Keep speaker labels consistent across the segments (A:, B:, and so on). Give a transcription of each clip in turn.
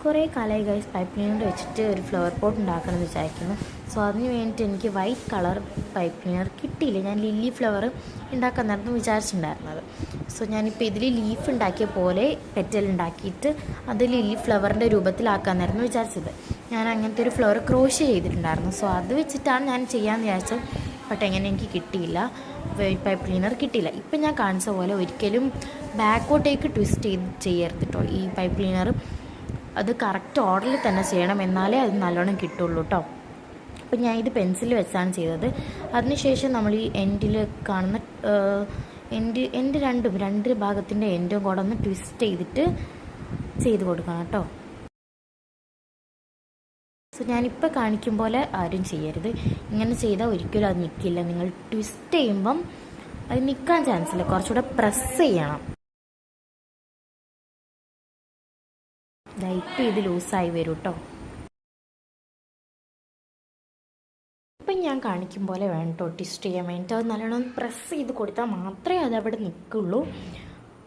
A: കുറേ കാലമായി guys pipe cleaner വെച്ചിട്ട് ഒരു ഫ്ലവർ പോട്ട് ഉണ്ടാക്കണമെന്ന് വിചാരിക്കുന്നു. സോ അതിന് വേണ്ടിയിട്ട് എനിക്ക് വൈറ്റ് കളർ പൈപ്പ് ക്ലീനർ കിട്ടിയില്ല. ഞാൻ ലില്ലി ഫ്ലവർ ഉണ്ടാക്കാൻ നേരത്തെ വിചാരിച്ചിട്ടുണ്ടായിരുന്നത്. സോ ഞാനിപ്പോൾ ഇതിൽ ലീഫ് ഉണ്ടാക്കിയ പോലെ പെറ്റൽ ഉണ്ടാക്കിയിട്ട് അത് ലില്ലി ഫ്ലവറിൻ്റെ രൂപത്തിലാക്കാമെന്നായിരുന്നു വിചാരിച്ചത്. ഞാൻ അങ്ങനത്തെ ഒരു ഫ്ലവർ ക്രോഷ്യ ചെയ്തിട്ടുണ്ടായിരുന്നു. സോ അത് വെച്ചിട്ടാണ് ഞാൻ ചെയ്യാമെന്ന് വിചാരിച്ചത്. ബട്ട് എങ്ങനെ എനിക്ക് കിട്ടിയില്ല, പൈപ്പ് ക്ലീനർ കിട്ടിയില്ല. ഇപ്പം ഞാൻ കാണിച്ച പോലെ ഒരിക്കലും ബാക്കോട്ടേക്ക് ട്വിസ്റ്റ് ചെയ്യരുത് കേട്ടോ. ഈ പൈപ്പ് ക്ലീനർ അത് കറക്റ്റ് ഓർഡറിൽ തന്നെ ചെയ്യണം, എന്നാലേ അത് നല്ലോണം കിട്ടുള്ളൂ കേട്ടോ. അപ്പം ഞാൻ ഇത് പെൻസിൽ വെച്ചാണ് ചെയ്തത്. അതിനുശേഷം നമ്മൾ ഈ എൻഡിൽ കാണുന്ന എൻ്റെ രണ്ട് ഭാഗത്തിൻ്റെ എൻഡും കൂടെ ഒന്ന് ട്വിസ്റ്റ് ചെയ്തിട്ട് ചെയ്ത് കൊടുക്കണം കേട്ടോ. സോ ഞാനിപ്പോൾ കാണിക്കും പോലെ ആരും ചെയ്യരുത്. ഇങ്ങനെ ചെയ്താൽ ഒരിക്കലും അത് നിൽക്കില്ല. നിങ്ങൾ ട്വിസ്റ്റ് ചെയ്യുമ്പം അത് നിൽക്കാൻ ചാൻസ് ഇല്ല, കുറച്ചുകൂടെ പ്രസ് ചെയ്യണം. ഇപ്പം ഇത് ലൂസായി വരും കേട്ടോ. ഇപ്പം ഞാൻ കാണിക്കും പോലെ വേണം കേട്ടോ ട്വിസ്റ്റ് ചെയ്യാൻ വേണ്ടിയിട്ട്. അത് നല്ലോണം പ്രസ് ചെയ്ത് കൊടുത്താൽ മാത്രമേ അതവിടെ നിൽക്കുള്ളൂ.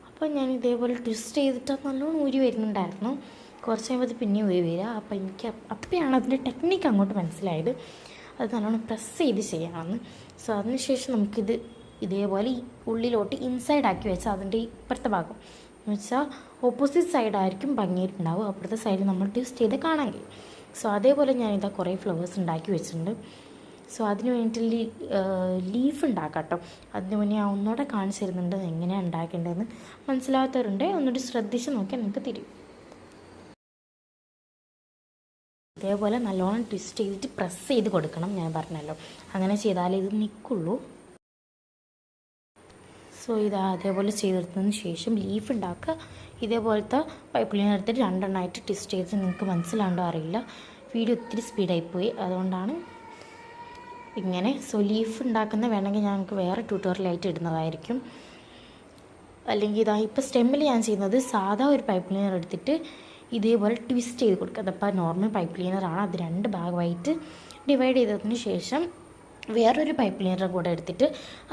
A: അപ്പം ഞാൻ ഇതേപോലെ ട്വിസ്റ്റ് ചെയ്തിട്ട് അത് നല്ലോണം ഊരി വരുന്നുണ്ടായിരുന്നു. കുറച്ച് കഴിയുമ്പോൾ അത് പിന്നെ ഊരി വരിക. അപ്പം എനിക്ക് അപ്പോഴാണ് അതിൻ്റെ ടെക്നിക്ക് അങ്ങോട്ട് മനസ്സിലായത്, അത് നല്ലോണം പ്രസ് ചെയ്ത് ചെയ്യണമെന്ന്. സോ അതിനുശേഷം നമുക്കിത് ഇതേപോലെ ഈ ഉള്ളിലോട്ട് ഇൻസൈഡ് ആക്കി വെച്ചാൽ അതിൻ്റെ ഇപ്പുറത്തെ ഭാഗം എന്ന് വെച്ചാൽ ഓപ്പോസിറ്റ് സൈഡായിരിക്കും ഭംഗിയായിട്ടുണ്ടാവും. അപ്പുറത്തെ സൈഡ് നമ്മൾ ട്വിസ്റ്റ് ചെയ്ത് കാണാൻ കഴിയും. സോ അതേപോലെ ഞാനിതാ കുറേ ഫ്ലവേഴ്സ് ഉണ്ടാക്കി വെച്ചിട്ടുണ്ട്. സോ അതിന് വേണ്ടിയിട്ട് ലീഫ് ഉണ്ടാക്കാം കേട്ടോ. അതിന് മുന്നേ ഞാൻ ഒന്നുകൂടെ കാണിച്ചു തരുന്നുണ്ട് എങ്ങനെയാണ് ഉണ്ടാക്കേണ്ടതെന്ന്. മനസ്സിലാവാത്തവരുണ്ട്, ഒന്നുകൂടി ശ്രദ്ധിച്ച് നോക്കിയാൽ നിങ്ങൾക്ക് തിരിയും. ഇതേപോലെ നല്ലോണം ട്വിസ്റ്റ് ചെയ്തിട്ട് പ്രസ് ചെയ്ത് കൊടുക്കണം, ഞാൻ പറഞ്ഞല്ലോ. അങ്ങനെ ചെയ്താലേ ഇത് നിൽക്കുള്ളൂ. സോ ഇത് അതേപോലെ ചെയ്തെടുത്തതിന് ശേഷം ലീഫ് ഉണ്ടാക്കുക. ഇതേപോലത്തെ പൈപ്പ് ക്ലീനർ എടുത്തിട്ട് രണ്ടെണ്ണമായിട്ട് ട്വിസ്റ്റ് ചെയ്ത് നിങ്ങൾക്ക് മനസ്സിലാണ്ടോ അറിയില്ല, വീഡിയോ ഒത്തിരി സ്പീഡായിപ്പോയി, അതുകൊണ്ടാണ് ഇങ്ങനെ. സോ ലീഫ് ഉണ്ടാക്കുന്ന വേണമെങ്കിൽ ഞങ്ങൾക്ക് വേറെ ട്യൂട്ടോറിയലായിട്ട് ഇടുന്നതായിരിക്കും. അല്ലെങ്കിൽ ഇതാ ഇപ്പോൾ സ്റ്റെമ്മിൽ ഞാൻ ചെയ്യുന്നത് സാധാ ഒരു പൈപ്പ് ക്ലീനർ എടുത്തിട്ട് ഇതേപോലെ ട്വിസ്റ്റ് ചെയ്ത് കൊടുക്കുക. അതപ്പോൾ നോർമൽ പൈപ്പ് ക്ലീനറാണ്. അത് രണ്ട് ഭാഗമായിട്ട് ഡിവൈഡ് ചെയ്തതിന് ശേഷം വേറൊരു പൈപ്പ് ക്ലീനർ കൂടെ എടുത്തിട്ട്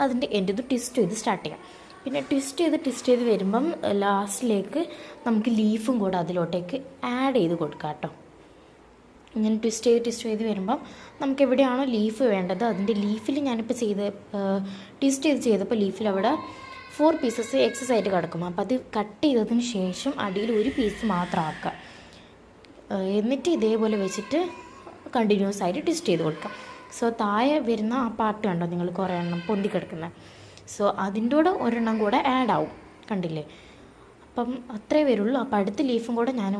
A: അതിൻ്റെ എൻ്റെ ഇത് ട്വിസ്റ്റ് ചെയ്ത് സ്റ്റാർട്ട് ചെയ്യാം. പിന്നെ ട്വിസ്റ്റ് ചെയ്ത് വരുമ്പം ലാസ്റ്റിലേക്ക് നമുക്ക് ലീഫും കൂടെ അതിലോട്ടേക്ക് ആഡ് ചെയ്ത് കൊടുക്കാം കേട്ടോ. ഇങ്ങനെ ട്വിസ്റ്റ് ചെയ്ത് വരുമ്പം നമുക്ക് എവിടെയാണോ ലീഫ് വേണ്ടത് അതിൻ്റെ ലീഫിൽ ഞാനിപ്പോൾ ട്വിസ്റ്റ് ചെയ്തപ്പോൾ ലീഫിൽ അവിടെ 4 പീസസ് എക്സസ് ആയിട്ട് കിടക്കും. അപ്പോൾ അത് കട്ട് ചെയ്തതിന് ശേഷം അടിയിൽ ഒരു പീസ് മാത്രം ആക്കുക. എന്നിട്ട് ഇതേപോലെ വെച്ചിട്ട് കണ്ടിന്യൂസ് ആയിട്ട് ട്വിസ്റ്റ് ചെയ്ത് കൊടുക്കാം. സോ താഴെ വരുന്ന ആ പാർട്ട് കണ്ടോ നിങ്ങൾ, കുറേ എണ്ണം പൊന്തി കിടക്കുന്നത്. സോ അതിൻ്റെ കൂടെ ഒരെണ്ണം കൂടെ ആഡ് ആവും, കണ്ടില്ലേ? അപ്പം അത്രേ വരുള്ളൂ. അപ്പം അടുത്ത ലീഫും കൂടെ ഞാൻ